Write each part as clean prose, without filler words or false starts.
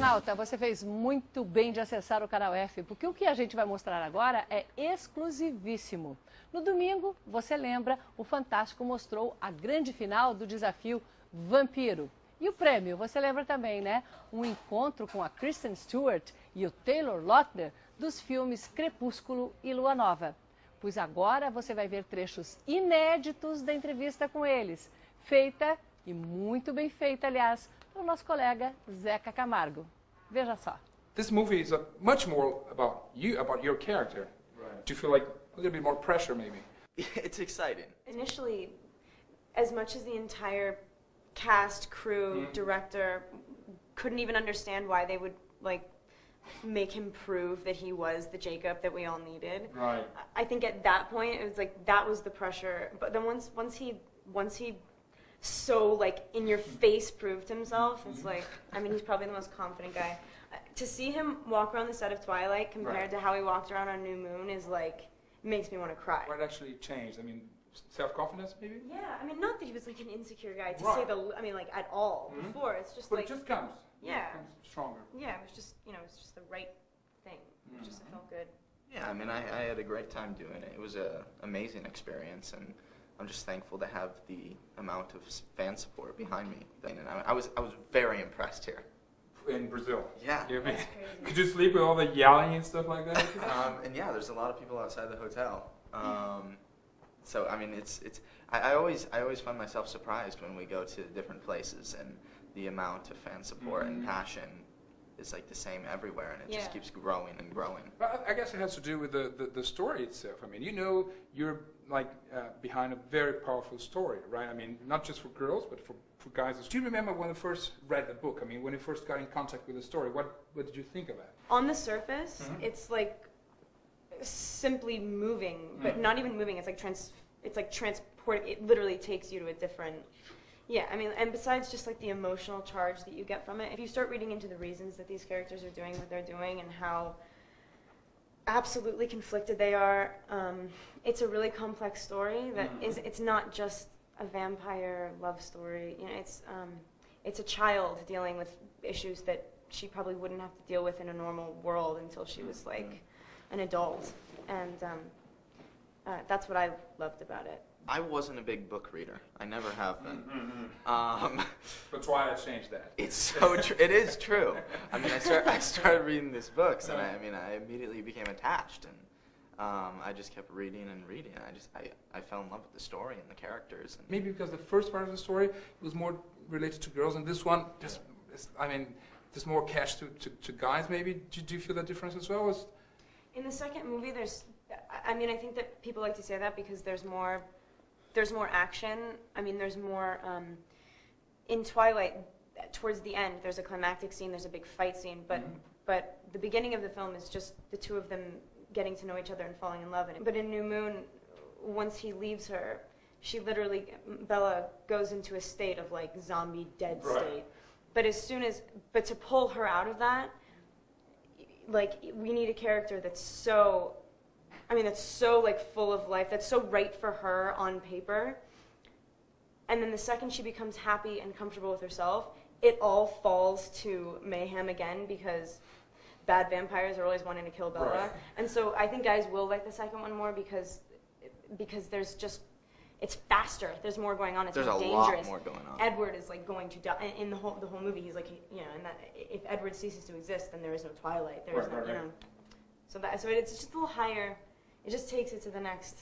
internauta, você fez muito bem de acessar o canal F, porque o que a gente vai mostrar agora é exclusivíssimo. No domingo, você lembra, o Fantástico mostrou a grande final do desafio Vampiro. E o prêmio, você lembra também, né? Um encontro com a Kristen Stewart e o Lautner dos filmes Crepúsculo e Lua Nova. Pois agora você vai ver trechos inéditos da entrevista com eles, feita, e muito bem feita, aliás, pelo nosso colega Zeca Camargo. Veja só. This movie is much more about your character. Right. Do you feel like a little bit more pressure, maybe? It's exciting. Initially, as much as the entire cast, crew, director couldn't even understand why they would make him prove that he was the Jacob that we all needed. Right. I think at that point it was like that was the pressure. But then once he so in your face proved himself, it's like, I mean, he's probably the most confident guy. To see him walk around the set of Twilight compared to how he walked around on New Moon is makes me want to cry. What actually changed? I mean, self-confidence, maybe? Yeah, I mean, not that he was an insecure guy to say at all before. It's just but it just comes. Yeah. It comes stronger. Yeah, it was just, it's just the right thing. It just felt good. Yeah, I mean, I had a great time doing it. It was an amazing experience, and I'm just thankful to have the amount of fan support behind me. And I was very impressed here. In Brazil? Yeah. That's crazy. Could you sleep with all the yelling and stuff like that? And yeah, there's a lot of people outside the hotel. So I mean, I always find myself surprised when we go to different places, and the amount of fan support and passion is the same everywhere, and it just keeps growing and growing. But I guess it has to do with the story itself. I mean, you're behind a very powerful story, right? I mean, not just for girls, but for guys. Do you remember when you first read the book? I mean, when you first got in contact with the story, what did you think of it? On the surface, it's simply moving, but not even moving. It's like transport. It literally takes you to a different. Yeah, I mean, and besides just the emotional charge that you get from it, if you start reading into the reasons that these characters are doing what they're doing and how absolutely conflicted they are, it's a really complex story that it's not just a vampire love story. It's a child dealing with issues that she probably wouldn't have to deal with in a normal world until she was an adult, and that's what I loved about it. I wasn't a big book reader. I never have been. But Twilight changed that. It's so true. It is true. I mean, I started reading these books, and I immediately became attached, and I just kept reading and reading. I fell in love with the story and the characters. And maybe because the first part of the story was more related to girls, and this one there's more cash to guys. Maybe do you feel that difference as well? In the second movie, I think that people like to say that because there's more action. I mean, there's more, in Twilight, towards the end, there's a climactic scene, there's a big fight scene, but the beginning of the film is just the two of them getting to know each other and falling in love. But in New Moon, once he leaves her, she literally, Bella goes into a state of zombie dead state. But to pull her out of that, we need a character that's so full of life, that's so right for her on paper. And then the second she becomes happy and comfortable with herself, it all falls to mayhem again because bad vampires are always wanting to kill Bella. Right. And so I think guys will like the second one more because there's just, it's faster. There's more going on. It's more dangerous. There's a lot more going on. Edward is going to die in the whole movie. He's and that if Edward ceases to exist, then there is no Twilight. There is no, So it's just a little higher. It just takes it to the next.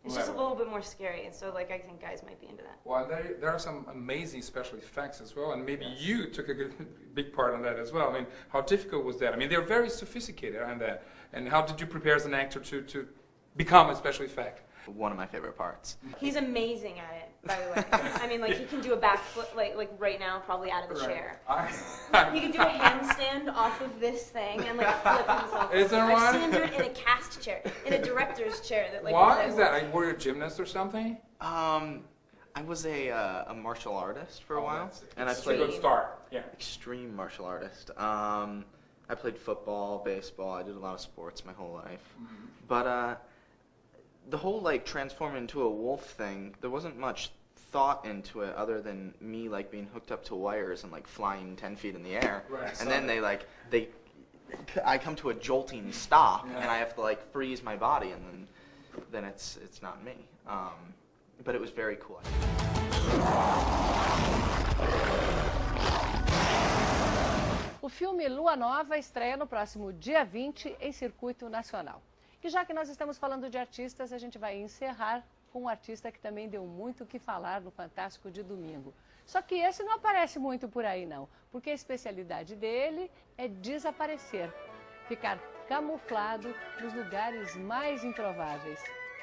It's just a little bit more scary, and so I think guys might be into that. Well, there are some amazing special effects as well, and maybe you took a big part on that as well. I mean, how difficult was that? I mean, they're very sophisticated on that. And how did you prepare as an actor to become a special effect? One of my favorite parts. He's amazing at it, by the way. I mean, he can do a backflip, like right now, probably out of the chair. He can do a handstand off of this thing and flip himself. Is there one? I've seen him do it in a cast chair, in a director's chair. Why is that? Were you a gymnast or something? I was a martial artist for a while, and I played a good start. Yeah. Extreme martial artist. I played football, baseball. I did a lot of sports my whole life, but the whole transforming into a wolf thing, there wasn't much thought into it other than me like being hooked up to wires and like flying 10 feet in the air. Right, And then I come to a jolting stop, Yeah. and I have to like freeze my body, and then it's not me. But it was very cool. O filme Lua Nova estreia no próximo dia 20 em circuito nacional. E já que nós estamos falando de artistas, a gente vai encerrar com um artista que também deu muito o que falar no Fantástico de domingo. Só que esse não aparece muito por aí não, porque a especialidade dele é desaparecer, ficar camuflado nos lugares mais improváveis,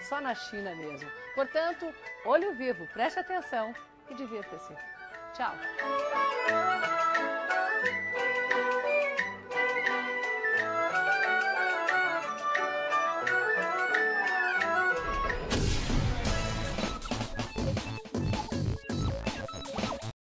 só na China mesmo. Portanto, olho vivo, preste atenção e divirta-se. Tchau!